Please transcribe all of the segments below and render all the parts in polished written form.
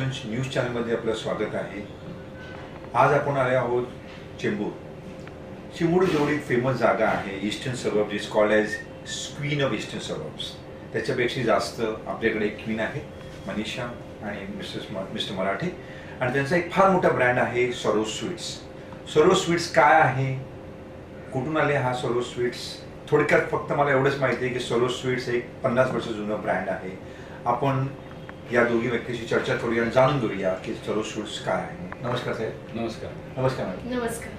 Television news चॅनलमध्ये आपलं स्वागत आहे. आज आपण आले आहोत चेंबूर. चेंबूर जवळ एक फेमस जागा आहे, eastern suburbs, is called as queen of eastern suburbs. त्याच्यापेक्षा जास्त आपल्याकडे एक क्वीन आहे, मनीषा आणि मिस्टर मराठे, आणि त्यांचा एक फार मोठा ब्रँड आहे सरोज स्वीट्स. सरोज स्वीट्स काय आहे, कुठून आले हा सरोज स्वीट्स? थोडक्यात फक्त मला एवढंच माहिती आहे की सरोज स्वीट्स एक 50 वर्ष जुनं ब्रँड आहे. आपण या दोघी व्यक्तीशी चर्चा करूया आणि जाणून घेऊया की सरोज स्वीट्स काय आहे. नमस्कार साहेब. नमस्कार. नमस्कार मॅडम. नमस्कार.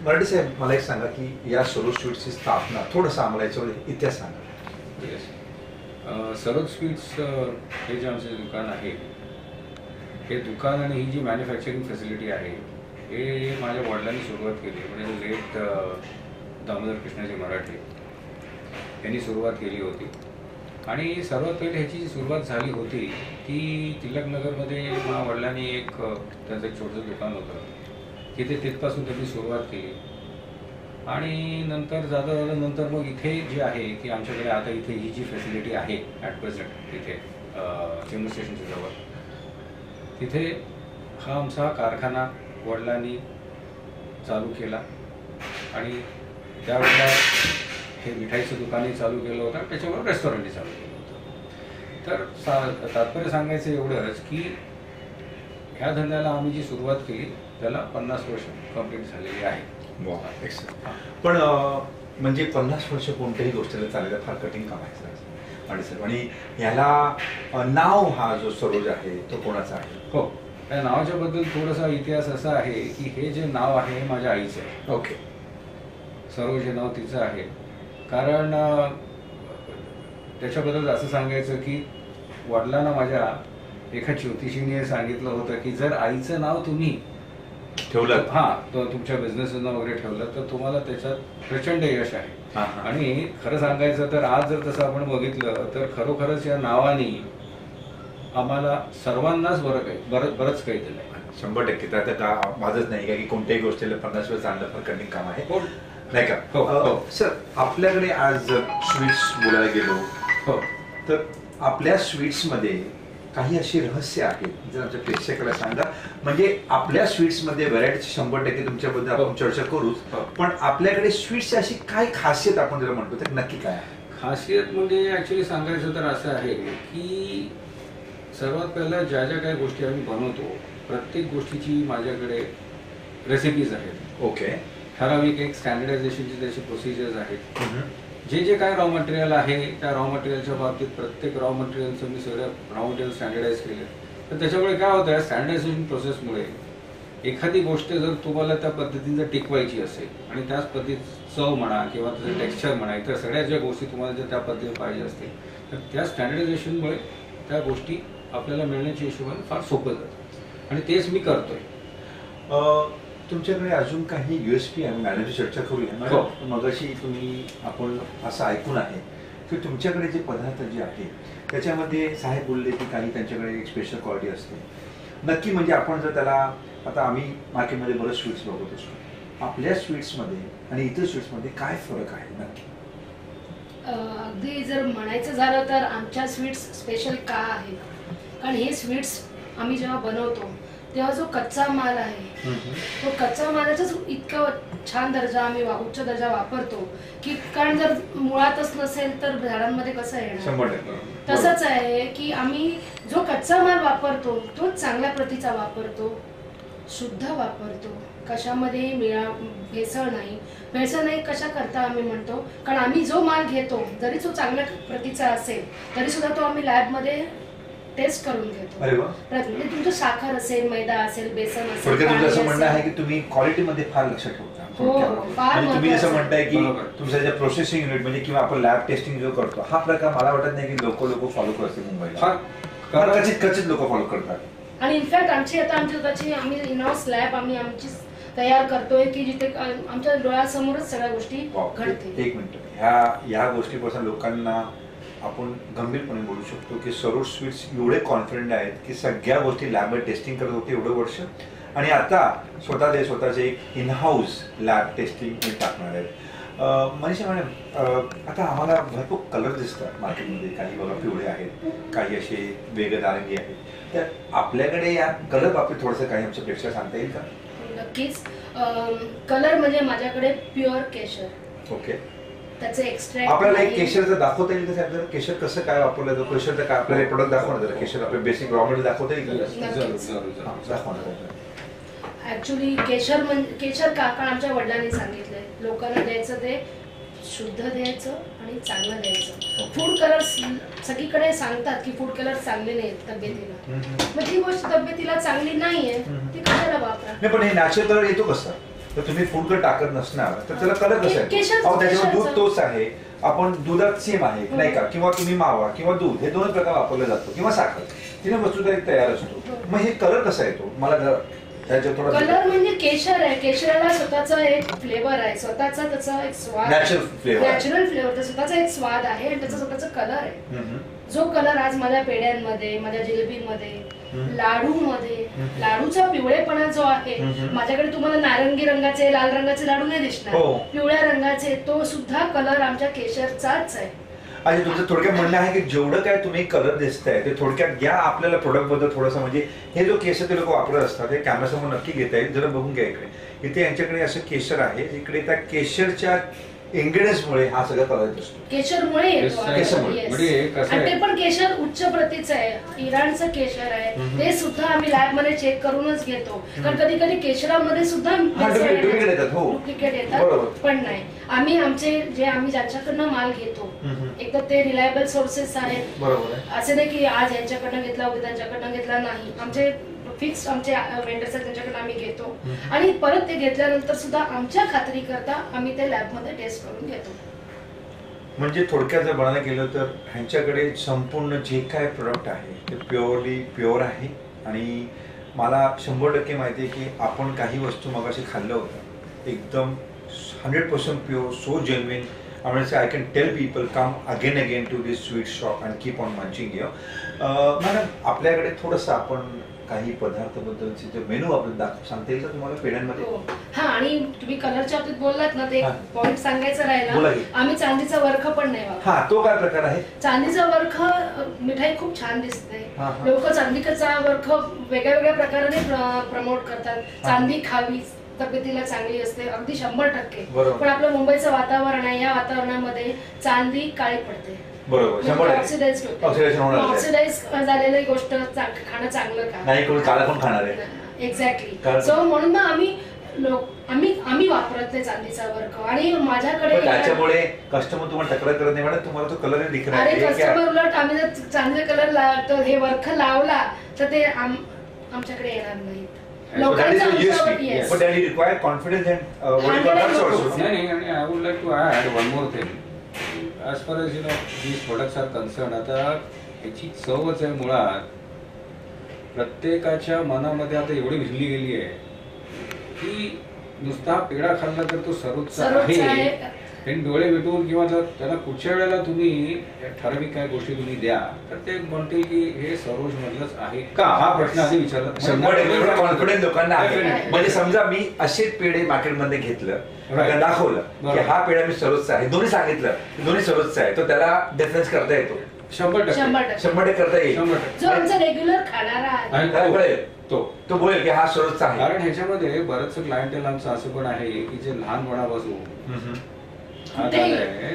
मराठी साहेब, मला एक सांगा की या सरोज स्वीट्सची स्थापना, थोडंसं आम्हाला याच्यावर इतिहास सांगा. सरोज स्वीट्स हे जे आमचे दुकान आहे, हे दुकान आणि ही जी मॅन्युफॅक्चरिंग फॅसिलिटी आहे, हे माझ्या वडिलांनी सुरुवात केली. म्हणजे लेट दामोदर कृष्णाजी मराठे यांनी सुरुवात केली होती. आणि सर्वात पहिले ह्याची जी सुरुवात झाली होती ती तिलकनगरमध्ये माझ्या वडिलांनी एक त्यांचं एक छोटंसं दुकान होतं, तिथे तिथपासून त्यांनी सुरुवात केली. आणि नंतर जाता नंतर मग इथे जे आहे की आमच्याकडे आता इथे ही जी फॅसिलिटी आहे ॲट प्रेझेंट इथे चेंबूर स्टेशनच्या जवळ, तिथे हा आमचा कारखाना वडिलांनी चालू केला. आणि त्यावेळेला हे मिठाईचं दुकानही चालू केलं होतं, त्याच्याबरोबर रेस्टॉरंटही चालू केलं होतं. तर तात्पर्य सांगायचं एवढंच की ह्या धंद्याला आम्ही जी सुरुवात केली त्याला 50 वर्ष कंप्लीट झालेली आहे. पण म्हणजे 50 वर्ष कोणत्याही गोष्टीला चाललेलं फार कठीण काम आहे. आणि ह्याला नाव हा जो सरोज आहे तो कोणाचा आहे? हो, त्या नावाच्या बद्दल थोडासा इतिहास असा आहे की हे जे नाव आहे हे माझ्या आईचं आहे. ओके. सरोज हे नाव तिचं आहे. कारण त्याच्याबद्दल असं सांगायचं की वडिलांना माझ्या एका ज्योतिषीने सांगितलं होतं की जर आईचं नाव तुम्ही ठेवलं, तर तुमच्या बिझनेसचं वगैरे ठेवलं तर तुम्हाला त्याच्यात प्रचंड यश आहे. आणि खरं सांगायचं तर आज जर तसं आपण बघितलं तर खरोखरच या नावाने आम्हाला सर्वांनाच बरंच काही दिलं आहे. 100%. त्यात माझंच नाही का की कोणत्याही गोष्टीला 50 वर्ष आणलं फार कठीण काम आहे, नाही का? हो. सर, आपल्याकडे आज स्वीट्स बोलायला गेलो, हो, तर आपल्या स्वीट्समध्ये काही अशी रहस्य आहेत जर आमच्या प्रेक्षकाला सांगा. म्हणजे आपल्या स्वीट्समध्ये व्हरायटी 100% तुमच्याबद्दल आपण चर्चा करूच, पण आपल्याकडे स्वीट्सची अशी काय खासियत आपण जर म्हणतो तर नक्की काय आहे? खासियत म्हणजे ऍक्च्युली सांगायचं तर असं आहे की सर्वात पहिला ज्या ज्या काही गोष्टी आम्ही बनवतो प्रत्येक गोष्टीची माझ्याकडे रेसिपीज आहेत. ओके. ठराविक एक स्टँडर्डायझेशनची त्याची प्रोसिजर्स आहेत. जे काय रॉ मटेरियल आहे त्या रॉ मटेरियलच्या बाबतीत प्रत्येक रॉ मटेरियलचं मी सगळं रॉ मटेरियल स्टँडर्डाईज केलं. तर त्याच्यामुळे काय होतं, स्टँडर्डायझेशन प्रोसेसमुळे एखादी गोष्ट जर तुम्हाला त्या पद्धतीनं टिकवायची असेल आणि त्याच पद्धतीचं चव म्हणा किंवा त्याचं टेक्स्चर म्हणा, इतर सगळ्या ज्या गोष्टी तुम्हाला जर त्या पद्धतीने पाहिजे असतील तर त्या स्टँडर्डायझेशनमुळे त्या गोष्टी आपल्याला मिळण्याच्या हिशोबाने फार सोपं जातं. आणि तेच मी करतोय. तुमच्याकडे अजून काही USP आहे, मॅडमची चर्चा करूया. मगाशी आपण असं ऐकून आहे की तुमच्याकडे जे पदार्थ जे आहे त्याच्यामध्ये साहेब बोलले की काही त्यांच्याकडे एक स्पेशल क्वालिटी असते. नक्की म्हणजे आपण जर त्याला, आता आम्ही मार्केटमध्ये बरेच स्वीट्स बघत असतो, आपल्या स्वीट्समध्ये आणि इतर स्वीट्समध्ये काय फरक आहे नक्की? अगदी जर म्हणायचं झालं तर आमच्या स्वीट्स स्पेशल का आहेत, कारण हे स्वीट्स आम्ही जेव्हा बनवतो तेव्हा जो कच्चा माल आहे तो कच्चा मालाचाच इतका छान दर्जा आम्ही उच्च दर्जा वापरतो की, कारण जर मुळातच नसेल तर झाडांमध्ये कसं येणार. तसंच आहे की आम्ही जो कच्चा माल वापरतो तो चांगल्या प्रतीचा वापरतो, शुद्ध वापरतो, कशामध्ये भेसळ नाही. भेसळ नाही कशा करता आम्ही म्हणतो, कारण आम्ही जो माल घेतो जरी तो चांगल्या प्रतीचा असेल तरी सुद्धा तो आम्ही लॅबमध्ये टेस्ट करून घेतो. म्हणजे तुमचं साखर असेल, मैदा असेल, बेसन असेल. तुमचं असं म्हणणं आहे की तुम्ही क्वालिटीमध्ये फार लक्ष ठेवता. तुम्ही जसं म्हणताय की तुमचं जे प्रोसेसिंग युनिट म्हणजे किंवा आपण लॅब टेस्टिंग जो करतो हा प्रकार मला वाटत नाही की लोक फॉलो करतील मुंबईला. कचित लोक फॉलो करतात. आणि इनफॅक्ट आमची दुधाची आम्ही इनहाऊस लॅब आमची तयार करतोय की जिथे आमच्या डोळ्यासमोरच सगळ्या गोष्टी घडते. एक मिनिट, ह्या गोष्टीपासून लोकांना आपण गंभीरपणे बोलू शकतो की सरोज स्वीट्स एवढे कॉन्फिडंट आहेत की सगळ्या गोष्टी लॅबवर टेस्टिंग करत होते एवढं वर्ष, आणि आता स्वतःचे एक इनहाऊस लॅब टेस्टिंग टाकणार आहेत. मनीषा मॅडम, आता आम्हाला भरपूर कलर दिसतात मार्केटमध्ये. काही बघा पिवळे आहेत, काही असे वेगळे नारंगी आहेत. तर आपल्याकडे या कलर बाबतीत थोडंसं काही आमच्या प्रेक्षक सांगता येईल का? नक्कीच. कलर म्हणजे माझ्याकडे प्युअर केशर. ओके. त्याचे एक्स्ट्रॅक्ट आपल्याला एक केशरचं दाखवता येईल का? आपल्याला केशर कसं काय वापरलं जातं? केशरचं काय आपल्याला प्रोडक्ट दाखवणार जरा? केशर आपलं बेसिक रॉ मटेरियल दाखवता येईल का? दाखवणार. ऍक्च्युली केशर म्हणजे केशर का? कारण आमच्या वडिलांनी सांगितलंय लोकांना द्यायचं ते शुद्ध द्यायचं आणि चांगलं द्यायचं. फूड कलर सगळीकडे सांगतात की फूड कलर चांगले नाहीत तब्येतीला. मग जी गोष्ट तब्येतीला चांगली नाहीये ती कशाला वापरा? नाही, पण हे नॅचरल कलर येतो कसा? तर तुम्ही फूड कलर टाकत नसणार तर त्याला कलर कसा आहे? त्याच्यावर दूध तोच आहे, आपण दुधात सेम आहे नाही का? किंवा तुम्ही मावा किंवा दूध हे दोन प्रकार वापरले जातो किंवा साखर, तिने वस्तू तयार असतो. मग हे कलर कसा येतो? मला कलर म्हणजे केशर आहे. केशराला स्वतःचा एक फ्लेवर आहे, स्वतःचा त्याचा एक स्वाद, नॅचरल फ्लेवर, स्वतःचा एक स्वाद आहे आणि त्याचा स्वतःचा कलर आहे. जो कलर आज माझ्या पेढ्यांमध्ये, माझ्या जिलेबीमध्ये, लाडूमध्ये, लाडूचा पिवळेपणा जो आहे, माझ्याकडे तुम्हाला नारंगी रंगाचे, लाल रंगाचे लाडू नाही दिसणार, पिवळ्या रंगाचे, तो सुद्धा कलर आमच्या केशरचाच आहे. आणि तुमचं थोडक्यात म्हणणं आहे की जेवढं काय तुम्ही कलर दिसताय ते थोडक्यात घ्या. आपल्याला प्रोडक्ट बद्दल थोडंसं म्हणजे हे जो केशर ते लोक वापरत असतात हे कॅमेरासमोर नक्की घेता येईल. जरा बघून घ्या इकडे. इथे यांच्याकडे असं केशर आहे, इकडे त्या केशरच्या इंग्रेडियंट्समुळे हा सगळा कलर दिसतो. केशरमुळे येतो. आणि ते पण केशर उच्च प्रतीचं आहे, इराणचं केशर आहे. ते सुद्धा आम्ही लॅब मध्ये चेक करूनच घेतो. कारण कधी कधी केशरामध्ये सुद्धा डुप्लिकेट येतात, पण नाही. आम्ही ज्यांच्याकडनं माल घेतो एकदा ते रिलायबल सोर्सेस आहेत. असं नाही की आज यांच्याकडनं घेतला उद्या त्यांच्याकडनं घेतला, नाही. आमचे फिक्स आमचे वेंडर्स आहेत त्यांच्याकडून आम्ही घेतो आणि परत ते घेतल्यानंतर सुद्धा आमच्या खात्री करता आम्ही ते लॅबमध्ये टेस्ट करून घेतो. म्हणजे थोडक्यात जर म्हणायला गेलं तर ह्यांच्याकडे संपूर्ण जे काय प्रोडक्ट आहे ते प्युअरली प्युअर आहे. आणि मला 100% माहिती आहे की आपण काही वस्तू मगाशी खाल्लं होतं एकदम 100% pure, so genuine. I mean, I can tell people come again to this sweet shop and keep on munching here. Madam, आपल्याकडे थोडंसं आपण काही पदार्थाबद्दलचे जे मेनू आपण सांगता येईल का तुम्हाला पेढ्यांमध्ये? हा, आणि तुम्ही कलरच्या बाबतीत बोललात ना, ते पॉइंट सांगायचं राहिला. आम्ही चांदीचा वर्ख पण नाही वापरत. हा, तो काय प्रकार आहे? चांदीचा वर्ख मिठाई खूप छान दिसते. लोक चांदीचा वर्ख वेगळ्या वेगळ्या प्रकाराने प्रमोट करतात. चांदी खावी, तब्येतीला चांगली असते, अगदी 100%. पण आपलं मुंबईचं वातावरण आहे, या वातावरणामध्ये चांदी काळी पडते. बरोबर, ऑक्सिडाइज झालेली गोष्ट खाणं चांगलं का नाही, कोणी काळं पण खाणार आहे. एक्झॅक्टली. सो म्हणून ना आम्ही वापरत नाही चांदीचा वर्क. आणि माझ्याकडे त्याच्यामुळे कस्टमर तुम्हाला तक्रार करत नाही मॅडम, तुम्हाला तो कलर दिसत नाही. अरे कस्टमर उलट आम्ही जर चांदीचा कलर हे वर्क लावला तर ते आमच्याकडे येणार नाही. But that you require confidence and what you call also. I would like to add one more thing. As far as these products are concerned, आता याची चवच आहे मुळात प्रत्येकाच्या मनामध्ये आता एवढी भिजली गेली आहे की नुसता पेढा खाल्ला तर तो सर्वोच्च आहे. त्यांनी डोळे मिटून किंवा जर त्यांना कुठच्या वेळेला तुम्ही ठराविक काय गोष्टी तुम्ही द्या तर ते म्हणतील की हे सरोज मधलंच आहे का, हा प्रश्न आधी विचारला. 100% कॉन्फिडन्स लोकांना आहे. म्हणजे समजा मी असेच पेढे मार्केटमध्ये घेतलं, दाखवलं की हा पेढा मी सरोजचा आहे, दोन्ही सांगितलं दोन्ही सरोजचा आहे, तर त्याला डिफरन्स करता येतो. 100% करता येईल. जो आमचा रेग्युलर खाणारा आहे तो बोलेल की हा सरोजचा आहे. कारण ह्याच्यामध्ये बरंच क्लायंटेल आमचं असं पण आहे की जे लहानपणापासून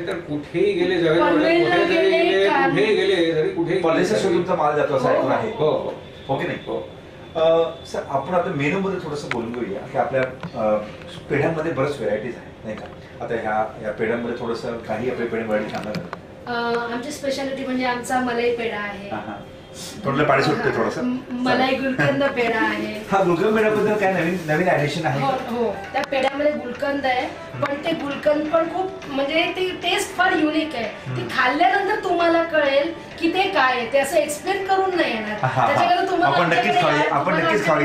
तर कुठेही गेले जगात, कुठेही गेले तरी कुठेही तुमचा माल जातो असं ऐकून आहे. हो की नाही? सर, आपण आता मेनू मध्ये थोडंसं बोलून घेऊया की आपल्या पेढ्यांमध्ये बरेच व्हेरायटीज आहेत नाही का? आता ह्या पेढ्यांमध्ये थोडंसं काही आपल्या पेढ्या व्हरायटी सांगा. आमची स्पेशालिटी म्हणजे आमचा मलाई पेढा आहे. थोडं पाणी सुटते थोडंसं. मलाई गुलकंद पेढा आहे. हा, गुलकंद पेढ्याबद्दल काय नवीन ऍडिशन आहे? हो, त्या पेढ्यामध्ये गुलकंद आहे, पण ते गुलकंद पण खूप म्हणजे ती टेस्ट फार युनिक आहे. ती खाल्ल्यानंतर तुम्हाला कळेल की ते काय आहे. ते असं एक्सप्लेन करून नाही येणार. त्याच्याकडे तुम्हाला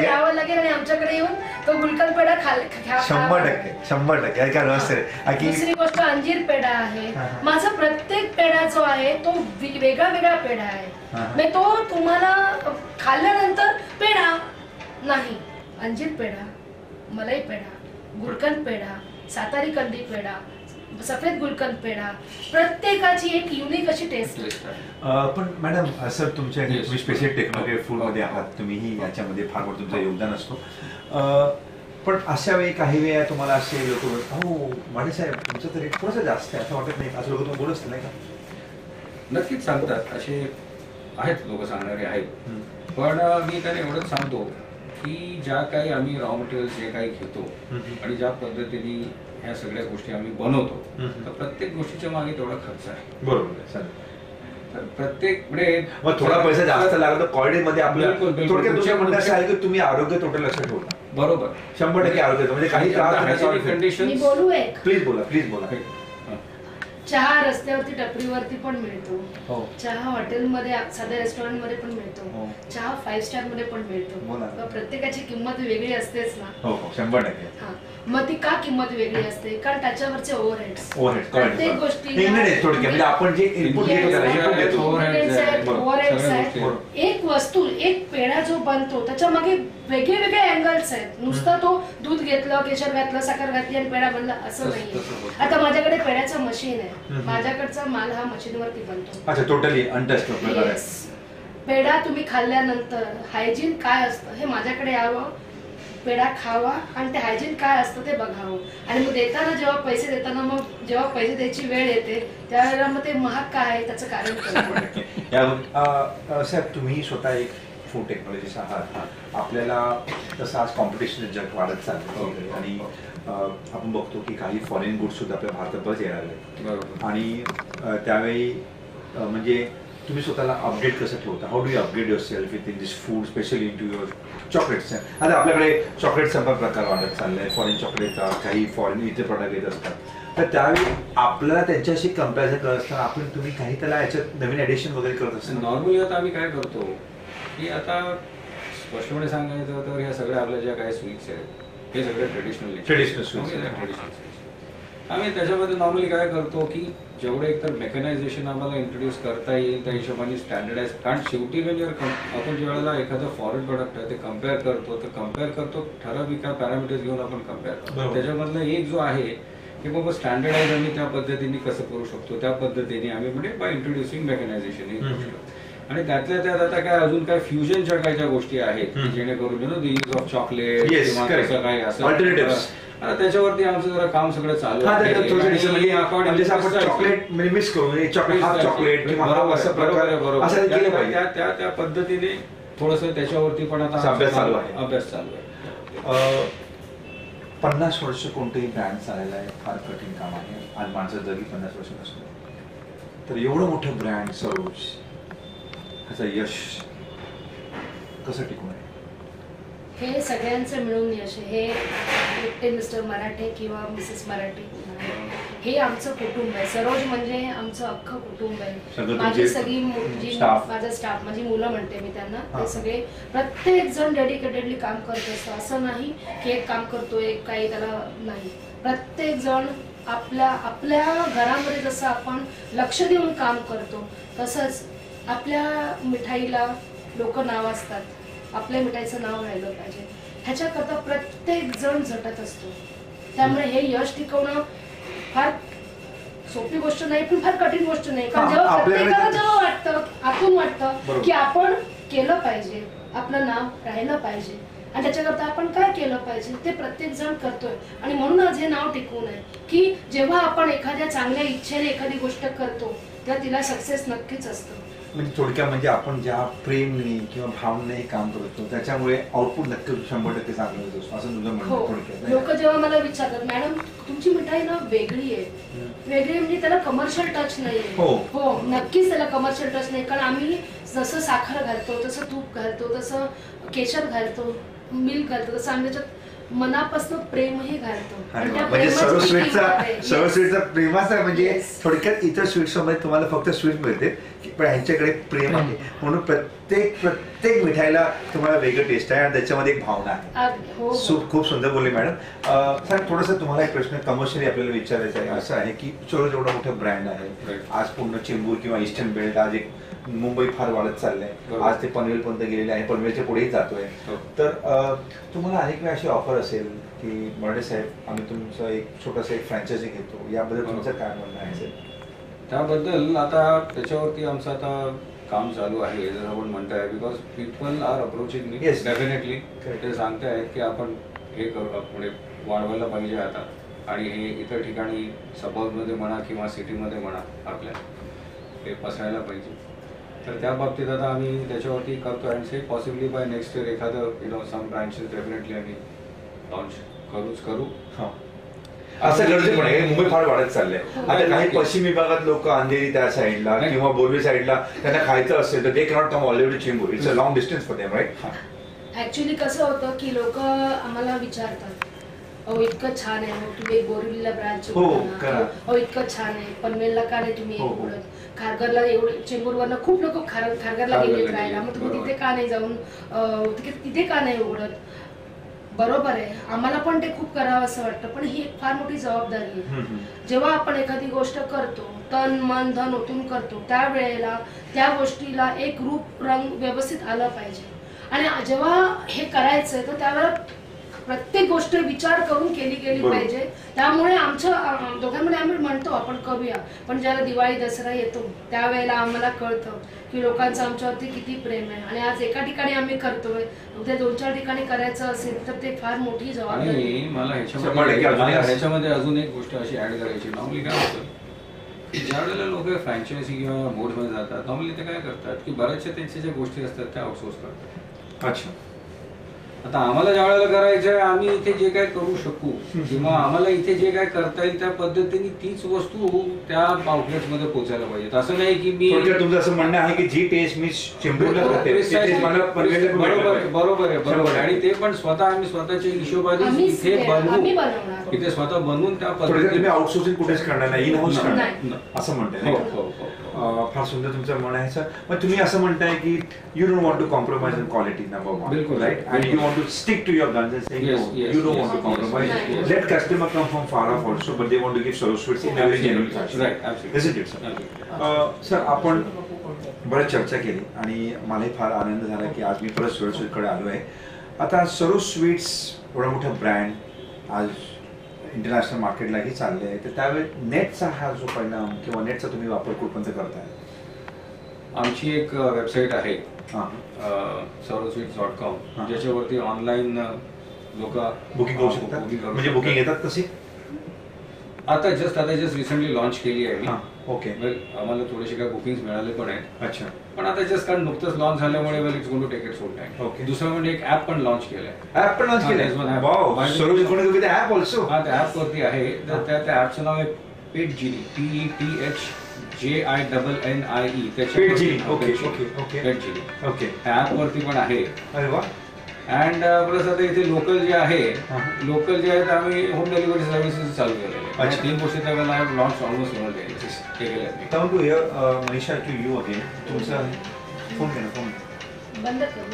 यावं लागेल आणि आमच्याकडे येऊन तो गुलकंद पेढा 100% काय रस आहे. दुसरी गोष्ट अंजीर पेढा आहे. माझा प्रत्येक पेढा जो आहे तो वेगळा वेगळा पेढा आहे. तो तुम्हाला खाल्ल्यानंतर पेढा नाही, अंजीर पेढा, मलाई पेढा, गुलकंद पेढा, सातारी कंदी पेढा, सफेद गुलकंद पेढा, प्रत्येकाची एक युनिक अशी टेस्ट आहे. पण मॅडम असं तुमच्या तुम्ही स्पेशल टेक्नॉलॉजी फूडमध्ये आहात, तुम्हीही याच्यामध्ये फार मोठं तुमचं योगदान असतो. पण अशा वेळी काही वेळा तुम्हाला असे लोक हो माने साहेब तुमचं तरी थोडंसं जास्त आहे असं वाटत नाही, असं लोक तुम्ही बोलत नाही का? नक्कीच सांगतात, असे आहेत लोक सांगणारे आहेत. पण मी त्यांना एवढंच सांगतो की ज्या काही आम्ही रॉ मटेरियल्स जे काही घेतो आणि ज्या पद्धतीने ह्या सगळ्या गोष्टी आम्ही बनवतो, तर प्रत्येक गोष्टीच्या मागे तेवढा खर्च आहे. बरोबर. तर प्रत्येक म्हणजे मग थोडा पैसा जास्त लागला तर क्वालिटीमध्ये आपल्याला बिलकुल. थोडक्यात तुमच्या म्हणणं असं आहे की तुम्ही आरोग्य टोटल लक्षात ठेवता. बरोबर, 100% आरोग्य म्हणजे काही कंडिशन. मी बोलू एक, प्लीज बोला. चहा रस्त्यावरती टपरीवरती पण मिळतो, हो. चहा हॉटेलमध्ये साध्या रेस्टॉरंट मध्ये पण हो. मिळतो, चहा 5 स्टार मध्ये पण बोला. मिळतो. प्रत्येकाची किंमत वेगळी असतेच ना. हो 100%. हा, मग ती का किंमत वेगळी असते? कारण त्याच्यावरचे ओव्हरहेड्स ओव्हरहेड प्रत्येक गोष्टी थोडक्यात म्हणजे आपण जे इनपुट घेतो त्याला इनपुट देतो. ओव्हरहेड्स आहेत. एक वस्तू, एक पेढा जो बनतो त्याच्या मागे वेगळे वेगळे अँगल्स आहेत. नुसतं तो दूध घेतलं, केशर घातलं, साखर घातली आणि पेढा बनला असं नाहीये. आता माझ्याकडे पेढ्याचं मशीन आहे, माझ्याकडचा माल हा मशीनवरती बनतो. अच्छा, टोटली अनटच्ड प्रकार आहे. पेढा तुम्ही खाल्ल्यानंतर हायजीन काय असतं हे माझ्याकडे यावं, पेढा खावा आणि ते हायजीन काय असतं ते बघावं. आणि मग देताना जेव्हा पैसे देताना, मग जेव्हा पैसे द्यायची वेळ येते त्यावेळेला मग ते महाग काय आहे त्याचं कारण कळतं. साहेब तुम्ही स्वतः एक फूड टेक्नॉलॉजिस्ट आहात. आपल्याला तसं आज कॉम्पिटिशन जग वाढत चाललं आणि आपण बघतो की काही फॉरेन गुड्स सुद्धा आपल्या भारतातच येणार आहेत आणि त्यावेळी म्हणजे तुम्ही स्वतःला अपडेट कसं ठेवता? How do you upgrade yourself with in this food, specially into your chocolates? आता आपल्याकडे चॉकलेटचा पण प्रकार वाढत चाललाय, फॉरेन चॉकलेट येतात, काही फॉरेन इथे प्रोडक्ट येत असतात. तर त्यावेळी आपल्याला त्यांच्याशी कम्पॅरिझन करत असताना तुम्ही काही त्याला याच्यात नवीन ॲडिशन वगैरे करत असता? नॉर्मली आता आम्ही काय करतो की आता स्पष्टपणे सांगायचं तर ह्या सगळ्या आपल्या ज्या काही स्वीट्स आहेत हे सगळे ट्रेडिशनल स्वीट्स. आम्ही त्याच्यामध्ये नॉर्मली काय करतो की जेवढं एकतर मेकॅनायझेशन आम्हाला इंट्रोड्यूस करता येईल त्या हिशोबाने स्टँडर्डाइज. कारण शेवटी म्हणजे आपण ज्या वेळेला एखादं फॉरेन प्रोडक्ट आहे ते कम्पेअर करतो ठराविक काय पॅरामीटर्स घेऊन आपण कम्पेअर करतो. त्याच्यामधला एक जो आहे की बाबा स्टँडर्डाइज आम्ही त्या पद्धतीने कसं करू शकतो, त्या पद्धतीने आम्ही म्हणजे बाय इंट्रोड्युसिंग मेकॅनायझेशन ही गोष्ट. आणि त्यातल्या त्यात आता काय अजून काय फ्युजनच्या काही ज्या गोष्टी आहेत जेणेकरून यूज ऑफ चॉकलेट किंवा कसं काय असं त्याच्यावरती आमचं जरा काम सगळं चालू आहे. चॉकलेट मिक्स करून चॉकलेट त्या पद्धतीने थोडस त्याच्यावरती पण आता अभ्यास चालू आहे. 50 वर्ष कोणतेही ब्रँड चालायला आहे फार कठीण काम आहे. आज माणसं जरी 50 वर्ष नसतो तर एवढं मोठं ब्रँड सरोज ह्याचं यश कसं टिकून आहे? हे सगळ्यांचं मिळून यश आहे. हे एकटे मिस्टर मराठे किंवा मिसेस मराठे, हे आमचं कुटुंब आहे. सरोज म्हणजे आमचं अख्खं कुटुंब आहे. माझी सगळी माझा स्टाफ, माझी मुलं म्हणते मी त्यांना, ते सगळे प्रत्येक जण डेडिकेटेडली काम करत असतं. असं नाही की एक काम करतो एक काही त्याला नाही. प्रत्येक जण आपल्या घरामध्ये जसं आपण लक्ष देऊन काम करतो तसंच आपल्या मिठाईला लोक नाव असतात, आपल्या मिठाईचं नाव राहिलं पाहिजे ह्याच्याकरता प्रत्येक जण झटत असतो. त्यामुळे हे यश टिकवणं फार सोपी गोष्ट नाही पण फार कठीण गोष्ट नाही. कारण जेव्हा प्रत्येकाला जेव्हा वाटतं, आतून वाटतं की आपण केलं पाहिजे, आपलं नाव राहिलं पाहिजे आणि त्याच्याकरता आपण काय केलं पाहिजे ते प्रत्येक जण करतोय. आणि म्हणून आज हे नाव टिकवून आहे की जेव्हा आपण एखाद्या चांगल्या इच्छेने एखादी गोष्ट करतो तेव्हा तिला सक्सेस नक्कीच असतं. म्हणजे थोडक्यात म्हणजे आपण ज्या प्रेमने किंवा भावनेने काम करतो त्याच्यामुळे आउटपुट नक्की 100% चांगलं होतं असं तुझं म्हणणं थोडक्यात. लोक जेव्हा मला विचारतात मॅडम तुमची मिठाई ना वेगळी आहे, वेगळी म्हणजे त्याला कमर्शियल टच नाहीये. हो नक्कीच त्याला कमर्शियल टच नाही. कारण आम्ही जसं साखर घालतो, तसं तूप घालतो, तसं केशर घालतो, मिल्क घालतो, तसं आम्ही त्याच्यात मनापासून प्रेमही घालतो. म्हणजे सर्व स्वीटचा प्रेमाचा म्हणजे थोडक्यात इतर स्वीट्स मध्ये तुम्हाला फक्त स्वीट मिळते पण ह्यांच्याकडे प्रेम आहे म्हणून प्रत्येक मिठाईला तुम्हाला वेगळं टेस्ट आहे आणि त्याच्यामध्ये एक भावना आहे. हो. खूप सुंदर बोलले मॅडम. सर थोडंसं तुम्हाला एक प्रश्न कमर्शियली आपल्याला विचारायचा आहे. असं आहे की चलो जेवढा मोठा ब्रँड आहे आज पूर्ण चेंबूर किंवा ईस्टर्न बेल्ट आज एक मुंबई फार वाढत चाललंय. आज ते पनवेलपर्यंत गेलेले आहे, पनवेलच्या पुढेही जातोय. तर तुम्हाला अनेक वेळा अशी ऑफर असेल की मर्डे साहेब आम्ही तुमचं एक छोटंसं एक फ्रँचायझी घेतो, याबद्दल तुमचं काय म्हणणं आहे सर? त्याबद्दल आता त्याच्यावरती आमचं आता काम चालू आहे जर आपण म्हणताय, because people are approaching me. Definitely ते सांगते आहेत की आपण हे करू, पुढे वाढवायला पाहिजे आता, आणि हे इतर ठिकाणी सबर्बमध्ये म्हणा किंवा सिटीमध्ये म्हणा आपल्या हे पसरायला पाहिजे. तर त्या बाबतीत आता आम्ही त्याच्यावरती करतो आणि से पॉसिबली बाय नेक्स्ट इयर एखादं सम ब्रांचेस डेफिनेटली आम्ही लॉन्च करू. असं गरजेचं पण आहे, मुंबई फार वाढत चाललंय. आता काही पश्चिम विभागात लोक अंधेरी त्या साईडला किंवा बोरवे साईडला त्यांना खायचं असेल तर they cannot come already Chembur. It's a long distance for them, right? Actually कसं होतं की लोक आम्हाला विचारतात, अहो इतकं छान आहे, मग तुम्ही बोरिवलीला ब्रांच अहो इतकं छान आहे, पनवेलला का नाही तुम्ही उघडत, खारघरला एवढे चेंबूरवरनं खूप लोक खारघरला गेलेत राहायला, मग तुम्ही तिथे का नाही जाऊन तिथे का नाही उघडत. बरोबर आहे, आम्हाला पण ते खूप करावं असं वाटतं, पण ही एक फार मोठी जबाबदारी आहे. जेव्हा आपण एखादी गोष्ट करतो, तन मन धन ओतून करतो, त्यावेळेला त्या गोष्टीला एक रूप रंग व्यवस्थित आलं पाहिजे. आणि जेव्हा हे करायचंय तर त्यावेळेला प्रत्येक गोष्ट विचार करून केली पाहिजे. त्यामुळे आमच्या दोघांमध्ये आम्ही म्हणतो आपण करूया, पण ज्याला दिवाळी दसरा येतो त्यावेळेला आम्हाला कळतं की लोकांचं आमच्यावरती किती प्रेम आहे. आणि आज एका ठिकाणी आम्ही करतोय, उद्या 2-4 ठिकाणी करायचं असेल तर ते फार मोठी जबाबदारी. आणि मला ह्याच्यामध्ये अजून एक गोष्ट अशी ऍड करायची. नॉर्मली काय होतं की ज्या वेळेला लोक फ्रँचायझी किंवा बोर्डमध्ये जातात, नॉर्मली ते काय करतात की बऱ्याचशा त्यांच्या ज्या गोष्टी असतात त्या आउटसोर्स करतात. अच्छा. आता आम्हाला ज्या वेळेला करायचं आहे, आम्ही इथे जे काय करू शकू किंवा आम्हाला इथे जे काय करता येईल त्या पद्धतीने तीच वस्तू त्या आउटलेट्स मध्ये पोहोचायला पाहिजे. असं नाही की मी तुमचं असं म्हणणं आहे की जी टेस्ट मी चेंबूरला बरोबर आहे. आणि ते पण स्वतः आम्ही स्वतःच्या हिशोबाने इथे स्वतः बनवून त्या पद्धतीने आउटसोर्सिंग कुठेच करणार नाही, इन हाऊस करणार असं म्हणताय. फार सुंदर तुमचं म्हणणं आहे सर. पण तुम्ही असं म्हणताय की you don't want to compromise in quality, number 1, right? And you want to stick to your guns and saying you don't want to compromise. Let customer come from far off also, but they want to give Swaroop Sweets in a very genuine fashion. Right, absolutely. Isn't it, sir? Sir आपण बरेच चर्चा केली आणि मलाही फार आनंद झाला की आज मी परत Swaroop Sweets कडे आलो आहे. आता Swaroop Sweets एवढा मोठा ब्रँड आज इंटरनॅशनल मार्केटलाही चालले आहे, तर त्यावेळी नेटचा हा जो परिणाम किंवा नेटचा तुम्ही वापर कुठपर्यंत करताय? आमची एक वेबसाईट आहे swaroopsweets.com, ज्याच्यावरती ऑनलाईन लोक बुकिंग करू शकतात. म्हणजे बुकिंग येतात कशी? आता जस्ट रिसेंटली लॉन्च केली आहे मी. ओके. आम्हाला थोडेसे काही बुकिंग मिळाले पण आहेत. अच्छा. पण आता जस्ट कारण नुकतंच लॉन्च झाल्यामुळे it's going to take its own time. Okay. दुसरं म्हणजे एक ऍप पण लॉन्च केलंय. ऍप पण लॉन्च केलंय? Wow. Swaroop is going to give the app also. हा, त्या ऍप वरती आहे. त्या ऍपचं नाव आहे पेटजिनी, PETHJINNIE. पेटजिनी. ओके. पेटजिनी. ओके. ऍप वरती पण आहे. अरे वा. अँड प्लस आता इथे लोकल जे आहेत आम्ही होम डिलिव्हरी सर्व्हिसेस चालू केलेले आहेत. 3 गोष्टी त्यावेळेला लॉन्च ऑलमोस्ट हे केले. Come to here, Manisha, to you again. तुमचा फोन बंद कर.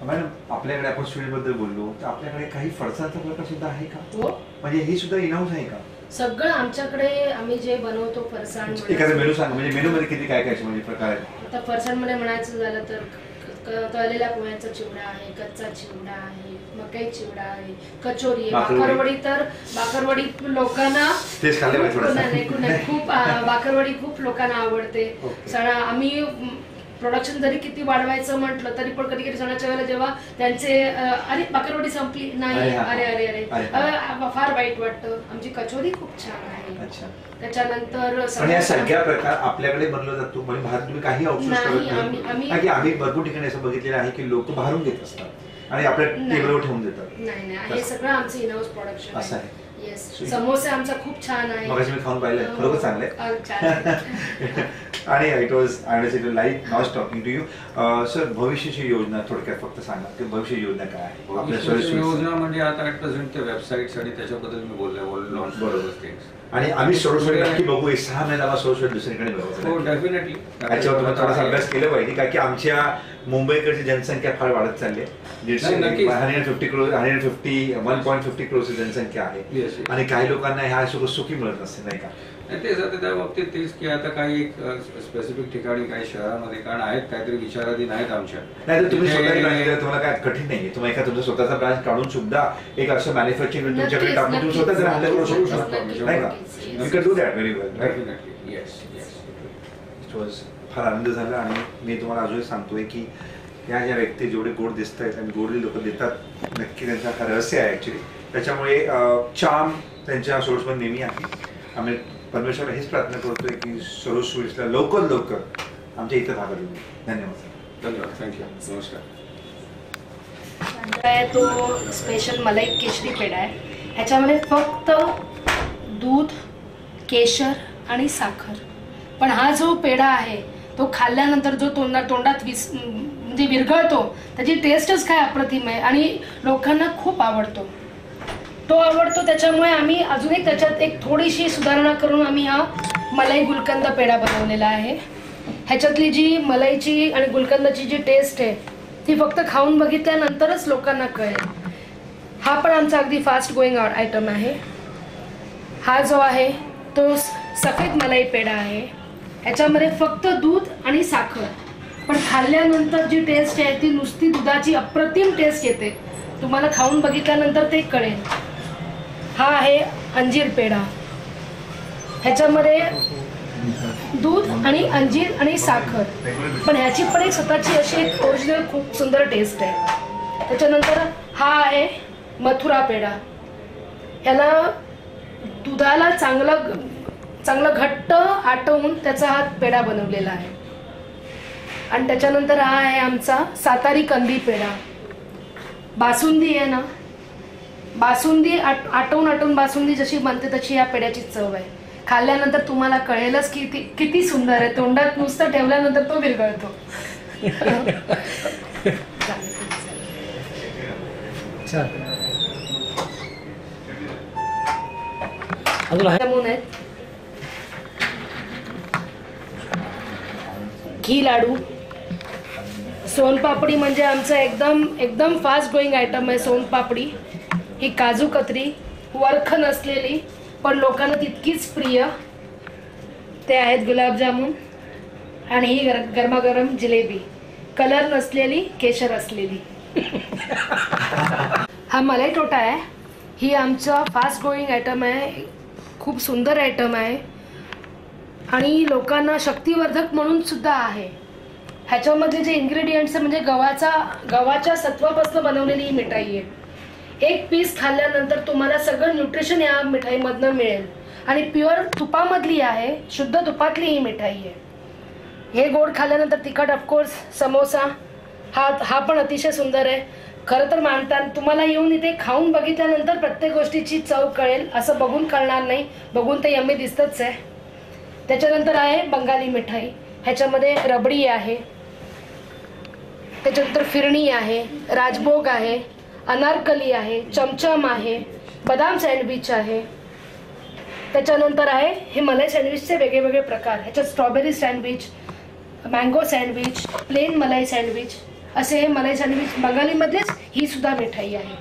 मॅडम आपल्याकडे आपण स्वीट बद्दल बोललो, तर आपल्याकडे काही फरसाणचा प्रकार सुद्धा आहे का? हो. म्हणजे हे सुद्धा इनहाऊस आहे का? सगळं आमच्याकडे आम्ही जे बनवतो फरसाण. एखादा मेनू सांगा, म्हणजे मेनू मध्ये किती काय म्हणजे प्रकार आहेत? आता फरसाण मध्ये म्हणायचं झालं तर तळलेल्या पोह्याचा चिवडा आहे, कच्चा चिवडा आहे, मकई चिवडा आहे, कचोरी आहे, बाकरवडी. तर बाकरवडी लोकांना खूप बाकरवडी खूप लोकांना आवडते. आम्ही प्रोडक्शन जरी किती वाढवायचं म्हटलं तरी पण कधी कधी सणाच्या वेळेला जेव्हा त्यांचे अरे बाकरवडी संपली नाही, अरे अरे अरे फार वाईट वाटतं. आमची कचोरी खूप छान आहे. त्याच्यानंतर सगळ्या प्रकार आपल्याकडे बनवला जातो. म्हणजे बाहेर तुम्ही काही आउटसोर्स करत नाही? आम्ही भरपूर ठिकाणी असं बघितलेलं आहे की लोक बाहेरून घेत असतात आणि आपल्या टेबलवर ठेवून देतात. नाही नाही, हे सगळं आमचं इन हाऊस प्रोडक्शन असं आहे. येस. समोसे आमचा खूप छान आहे. मगाशी मी खाऊन पाहिलंय, खरोखर चांगलं आहे. आणि it was I like not talking to you. Sir, भविष्याची योजना थोडक्यात फक्त सांगा की भविष्य योजना काय आहे आपल्या भविष्याची योजना म्हणजे आता ॲट प्रेझेंट ते वेबसाईट्स आणि त्याच्याबद्दल मी बोललोय लॉन्च बरोबर. आणि आम्ही सोडून नक्की बघू 6 महिन्याला सोडून दुसरीकडे बघू. हो डेफिनेटली. त्याच्यावर तुम्ही थोडासा अभ्यास केला पाहिजे कारण की आमच्या मुंबईकडची जनसंख्या फार वाढत चालली आहे. 150 करोड 1.50 करोडची जनसंख्या आहे आणि काही लोकांना ह्या सुखी मिळत नसते नाही का. तेच आता त्या बाबतीत तेच की आता काही एक स्पेसिफिक ठिकाणी काही शहरामध्ये कारण आहेत काहीतरी विचाराधीन आहेत आमच्या. नाही तर तुम्ही स्वतः तुम्हाला काय कठीण नाहीये. तुम्ही एका तुमचा स्वतःचा ब्रांच काढून सुद्धा एक असं मॅन्युफॅक्चरिंग तुमच्याकडे टाकून तुम्ही स्वतःच हँडल करू शकू शकता नाही का. You can do that very well. Definitely. Yes yes. It was फार आनंद झाला आणि मी तुम्हाला अजून सांगतोय की या ज्या व्यक्ती जेवढे गोड दिसत आहेत आणि गोडली लोक देतात नक्की त्यांचा हा रहस्य आहे ॲक्च्युली. त्याच्यामुळे चार्म त्यांच्या सोर्सवर नेहमी आहे. आम्ही परमेश्वर हेच प्रार्थना करतोय की सरोज स्वीट्सला लवकर आमच्या इथं भाग देऊ. धन्यवाद. धन्यवाद. थँक्यू. नमस्कार. तो स्पेशल मलाई केशरी पेढा आहे. ह्याच्यामध्ये फक्त दूध, केशर आणि साखर. पण हा जो पेढा आहे तो खाल्ल्यानंतर जो तोंडात म्हणजे विरघळतो त्याची टेस्टच काय अप्रतिम आहे आणि लोकांना खूप आवडतो. त्याच्यामुळे आम्ही अजून एक त्याच्यात एक थोडीशी सुधारणा करून आम्ही हा मलाई गुलकंद पेढा बनवलेला आहे. ह्याच्यातली जी मलाईची आणि गुलकंदाची जी टेस्ट आहे ती फक्त खाऊन बघितल्यानंतरच लोकांना कळेल. हा पण आमचा अगदी फास्ट गोईंग आयटम आहे. हा जो आहे तो सफेद मलाई पेढा आहे. ह्याच्यामध्ये फक्त दूध आणि साखर पण खाल्ल्यानंतर जी टेस्ट आहे ती नुसती दुधाची अप्रतिम टेस्ट येते. तुम्हाला खाऊन बघितल्यानंतर ते कळेल. हा आहे अंजीर पेढा. ह्याच्यामध्ये दूध आणि अंजीर आणि साखर पण ह्याची पण एक स्वतःची अशी एक ओरिजिनल खूप सुंदर टेस्ट आहे. त्याच्यानंतर हा आहे मथुरा पेढा. ह्याला दुधाला चांगलं घट्ट आटवून त्याचा हा पेढा बनवलेला आहे. आणि त्याच्यानंतर हा आहे आमचा सातारी कंदी पेढा. बासुंदी आहे ना, बासुंदी आटवून बासुंदी जशी बनते तशी या पेढ्याची चव आहे. खाल्ल्यानंतर तुम्हाला कळेलच की ती किती सुंदर आहे. तोंडात नुसतं ठेवल्यानंतर तो विरघळतो. घी लाडू, सोनपापडी म्हणजे आमचं एकदम फास्ट गोईंग आयटम आहे. सोनपापडी ही काजू कतरी वर्ख नसलेली पण लोकांना तितकीच प्रिय ते आहेत. गुलाबजामुन आणि ही गरमागरम जिलेबी, कलर नसलेली केशर असलेली. हा मलाई टोटा आहे. ही आमचा फास्ट ग्रोईंग आयटम आहे. खूप सुंदर आयटम आहे आणि लोकांना शक्तिवर्धक म्हणून सुद्धा आहे. ह्याच्यामध्ये जे इन्ग्रेडियंट्स म्हणजे गव्हाच्या सत्वापासून बनवलेली ही मिठाई आहे. एक पीस खाल्ल्यानंतर तुम्हाला सगळं न्यूट्रिशन या मिठाईमधनं मिळेल आणि प्युअर तुपामधली आहे. शुद्ध तुपातली ही मिठाई आहे. हे गोड खाल्ल्यानंतर तिखट ऑफकोर्स समोसा हा पण अतिशय सुंदर आहे. खरं तर मानतात तुम्हाला येऊन इथे खाऊन बघितल्यानंतर प्रत्येक गोष्टीची चव कळेल. असं बघून कळणार नाही. बघून ते यम्मी दिसतच आहे. त्याच्यानंतर आहे बंगाली मिठाई. ह्याच्यामध्ये रबडी आहे, त्याच्यानंतर फिरणी आहे, राजभोग आहे, अनारकली आहे, चमचम आहे, बदाम सँडविच आहे. त्याच्यानंतर आहे हे मलाई सँडविचचे वेगवेगळे प्रकार. ह्याच्यात strawberry sandwich, mango sandwich, plain मलाई सँडविच असे हे मलाई सँडविच बंगालीमधलेच ही सुद्धा मिठाई आहे.